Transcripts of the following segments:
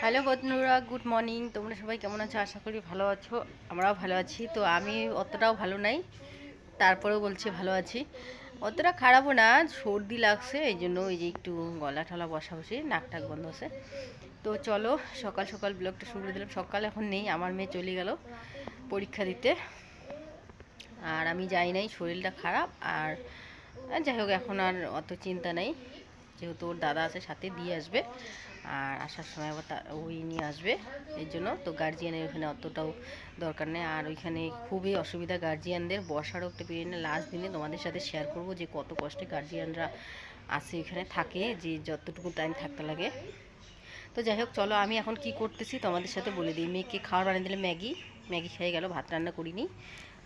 Hello বন্ধুরা, good morning. তোমরা সবাই কেমন আছো? আশা করি ভালো আছো। আমরাও ভালো আছি। তো আমি অতটাও ভালো নাই, তারপরেও বলছি ভালো আছি। অতটা খারাপও না, সর্দি লাগছে, এই জন্য ওই যে একটু গলা টলা বসা বসি, নাক টাক বন্ধ আছে। তো চলো সকাল সকাল ব্লগটা শুরু করে দিলাম। সকাল এখন নেই, আমার মেয়ে চলে গেল পরীক্ষা দিতে, আর আমি যাই নাই, শরীরটা খারাপ। আর যাই হোক, এখন আর অত চিন্তা নেই, যেহেতু ওর দাদা আছে সাথে, দিয়ে আসবে। আর আসার সময় আবার ওই নিয়ে আসবে, এই জন্য তো গার্জিয়ানের ওখানে অতটাও দরকার নেই। আর ওইখানে খুবই অসুবিধা গার্জিয়ানদের, বসারও একটা পিরিয়ড নেই। লাস্ট দিনে তোমাদের সাথে শেয়ার করব যে কত কষ্টে গার্জিয়ানরা আসে, এখানে থাকে, যে যতটুকু টাইম থাকতে লাগে। তো যাই হোক, চলো আমি এখন কি করতেছি তোমাদের সাথে বলে দিই। মেয়েকে খাবার বানিয়ে দিলে, ম্যাগি ম্যাগি খেয়ে গেল, ভাত রান্না করিনি।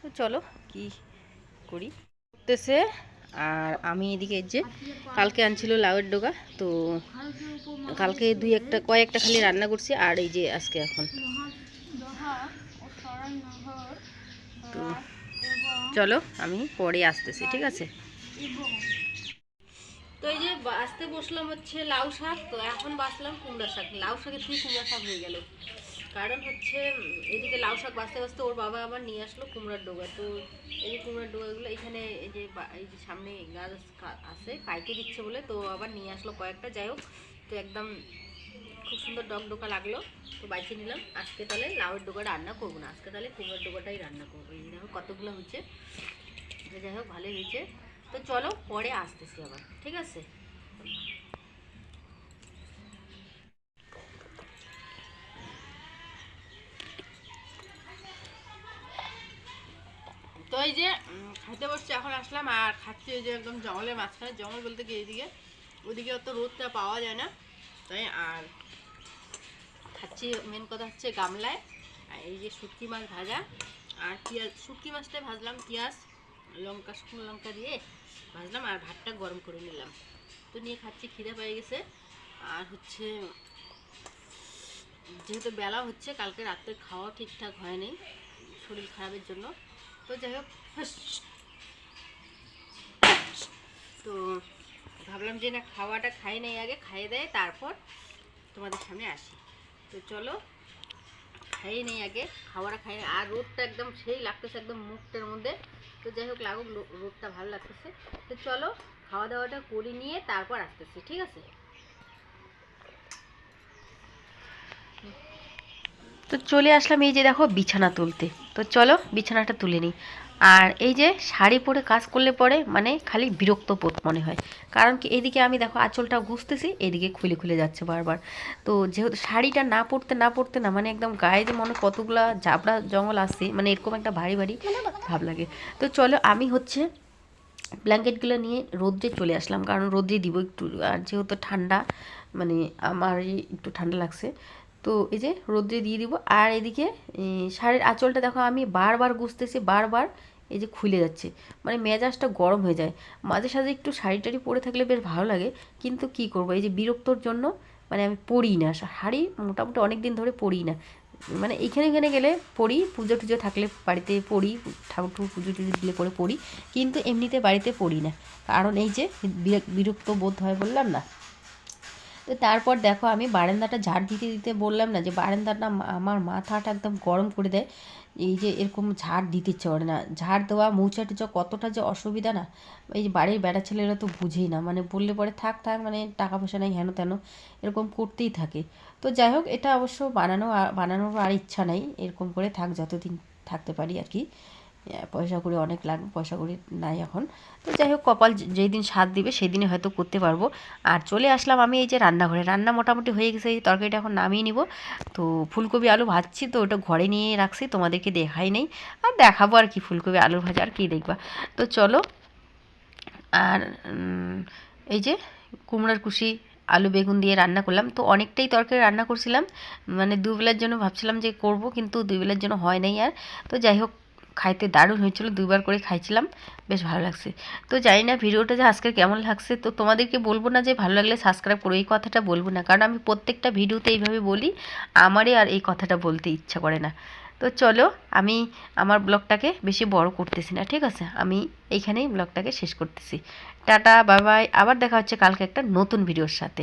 তো চলো কি করি করতেছে। আর আমি এদিকে যে কালকে আনছিল লাউয়ের ডোগা, তো কালকে কয়েকটা খালি রান্না করছি। আর এই যে আজকে এখন তো চলো আমি পরে আসতেছি, ঠিক আছে? তো এই যে আসতে বসলাম হচ্ছে লাউ শাক, তো এখন বাঁচলাম কুমড়া শাক। লাউ শাকের থেকে কুমড়া শাক হয়ে গেল, কারণ হচ্ছে এদিকে লাউ শাক বাঁচতে বাঁচতে ওর বাবা আবার নিয়ে আসলো কুমড়ার ডোগা। তো এই যে কুমড়ার ডোগাগুলো এখানে এই যে সামনে গাছ আছে, কাইতে দিচ্ছে বলে, তো আবার নিয়ে আসলো কয়েকটা। যাই হোক, তো একদম খুব সুন্দর ডগডোকা লাগলো, তো বাইছে নিলাম। আজকে তাহলে লাউয়ের ডোগা রান্না করবো না, আজকে তাহলে কুমড়ার ডোগাটাই রান্না করবো। এই দেখো কতগুলো হচ্ছে, যাই হোক ভালোই হয়েছে। তো চলো পরে আসতেছি আবার, ঠিক আছে? তো এই যে খাইতে বসছি, এখন আসলাম আর খাচ্ছি। এই যে একদম জঙ্গলের মাঝখানে, জঙ্গল বলতে কি এইদিকে, ওইদিকে অত রোদটা পাওয়া যায় না, তাই। আর খাচ্ছি, মেন কথা হচ্ছে গামলায়। আর এই যে শুটকি মাছ ভাজা, আর পেঁয়াজ, শুটকি মাছটা ভাজলাম, পেঁয়াজ লঙ্কা, শুকনো লঙ্কা দিয়ে ভাজলাম, আর ভাতটা গরম করে নিলাম। তো নিয়ে খাচ্ছি, খিদে পেয়ে গেছে। আর হচ্ছে যেহেতু বেলা হচ্ছে, কালকে রাত্রে খাওয়া ঠিকঠাক হয়নি শরীর খারাপের জন্য। তো যাই হোক, তো ভাবলাম যে না, খাওয়াটা খাই নাই, আগে খাইয়ে দেয় তারপর তোমাদের সামনে আসি। তো চলো খাইয়ে নেই আগে, খাওয়াটা খাই। আর রোদটা একদম সেই লাগতেছে একদম মুখটার মধ্যে। তো যাই হোক, লাগুক, রোদটা ভালো লাগতেছে। তো চলো খাওয়া দাওয়াটা করে নিয়ে তারপর আসতেছি, ঠিক আছে? তো চলে আসলাম, এই যে দেখো বিছানা তুলতে। তো চলো বিছানাটা তুলে নিই। আর এই যে শাড়ি পরে কাজ করলে পরে মানে খালি বিরক্ত বোধ মনে হয়, কারণ কি এদিকে আমি দেখো আঁচলটা গুছতেছি, এদিকে খুলে খুলে যাচ্ছে বারবার। তো যেহেতু শাড়িটা না পরতে না মানে একদম গায়ে যে মনে কতগুলা জাবড়া জঙ্গল আসছে, মানে এরকম একটা ভারী ভারী ভাব লাগে। তো চলো আমি হচ্ছে ব্ল্যাঙ্কেটগুলো নিয়ে রোদ্রে চলে আসলাম, কারণ রোদ্রে দিব একটু। আর যেহেতু ঠান্ডা, মানে আমার একটু ঠান্ডা লাগছে, তো এই যে রোদ্রে দিয়ে দিব। আর এদিকে শাড়ির আঁচলটা দেখো আমি বারবার গুছতেছি, বারবার এই যে খুলে যাচ্ছে, মানে মেজাজটা গরম হয়ে যায়। মাঝে সাঝে একটু শাড়ি টাড়ি পরে থাকলে বেশ ভালো লাগে, কিন্তু কি করব, এই যে বিরক্তর জন্য মানে আমি পরি না শাড়ি, মোটামুটি অনেক দিন ধরে পরি না। মানে এইখানে এখানে গেলে পড়ি, পুজো টুজো থাকলে বাড়িতে পড়ি, ঠাকুর ঠুকুর পুজো টুজো দিলে পরে পড়ি, কিন্তু এমনিতে বাড়িতে পড়ি না, কারণ এই যে বিরক্ত বোধ হয় বললাম না। তো তারপর দেখো আমি বারান্দাটা ঝাড় দিতে দিতে বললাম না যে বারান্দাটা আমার মাথাটা একদম গরম করে দেয়। এই যে এরকম ঝাড় দিতে ইচ্ছে করে না, ঝাড় দেওয়া মৌচা টোচা কতটা যে অসুবিধা না। এই যে বাড়ির বেড়া ছেলেরা তো বুঝেই না, মানে বললে পরে থাক থাক, মানে টাকা পয়সা নেই হেন তেন এরকম করতেই থাকে। তো যাই হোক, এটা অবশ্য বানানোর আর ইচ্ছা নাই, এরকম করে থাক যতদিন থাকতে পারি আর কি। পয়সা করে অনেক লাগবে, পয়সা করে নাই এখন। তো যাই হোক, কপাল যেই দিন সাথ দিবে সেই দিনে হয়তো করতে পারবো। আর চলে আসলাম আমি এই যে রান্নাঘরে, রান্না মোটামুটি হয়ে গেছে, এই তরকারিটা এখন নামিয়ে নিব। তো ফুলকপি আলু ভাজছি, তো ওটা ঘরে নিয়ে রাখছি, তোমাদেরকে দেখাই নেই। আর দেখাবো আর কি, ফুলকপি আলু ভাজা আর কি দেখবা। তো চলো। আর এই যে কুমড়ার কুশি আলু বেগুন দিয়ে রান্না করলাম, তো অনেকটাই তরকারি রান্না করছিলাম, মানে দুবেলার জন্য ভাবছিলাম যে করব, কিন্তু দুবেলার জন্য হয় নাই আর। তো যাই হোক, খাইতে দারুণ হয়েছিল, দুইবার করে খাইছিলাম, বেশ ভালো লাগছে। তো জানি না ভিডিওটা যে আজকে কেমন লাগছে, তো তোমাদেরকে বলবো না যে ভালো লাগলে সাবস্ক্রাইব করো, এই কথাটা বলবো না, কারণ আমি প্রত্যেকটা ভিডিওতে এইভাবে বলি, আমারই আর এই কথাটা বলতে ইচ্ছা করে না। তো চলো আমি আমার ব্লগটাকে বেশি বড় করতেছি না, ঠিক আছে? আমি এইখানেই ব্লগটাকে শেষ করতেছি। টাটা, বাই বাই, আবার দেখা হচ্ছে কালকে একটা নতুন ভিডিওর সাথে।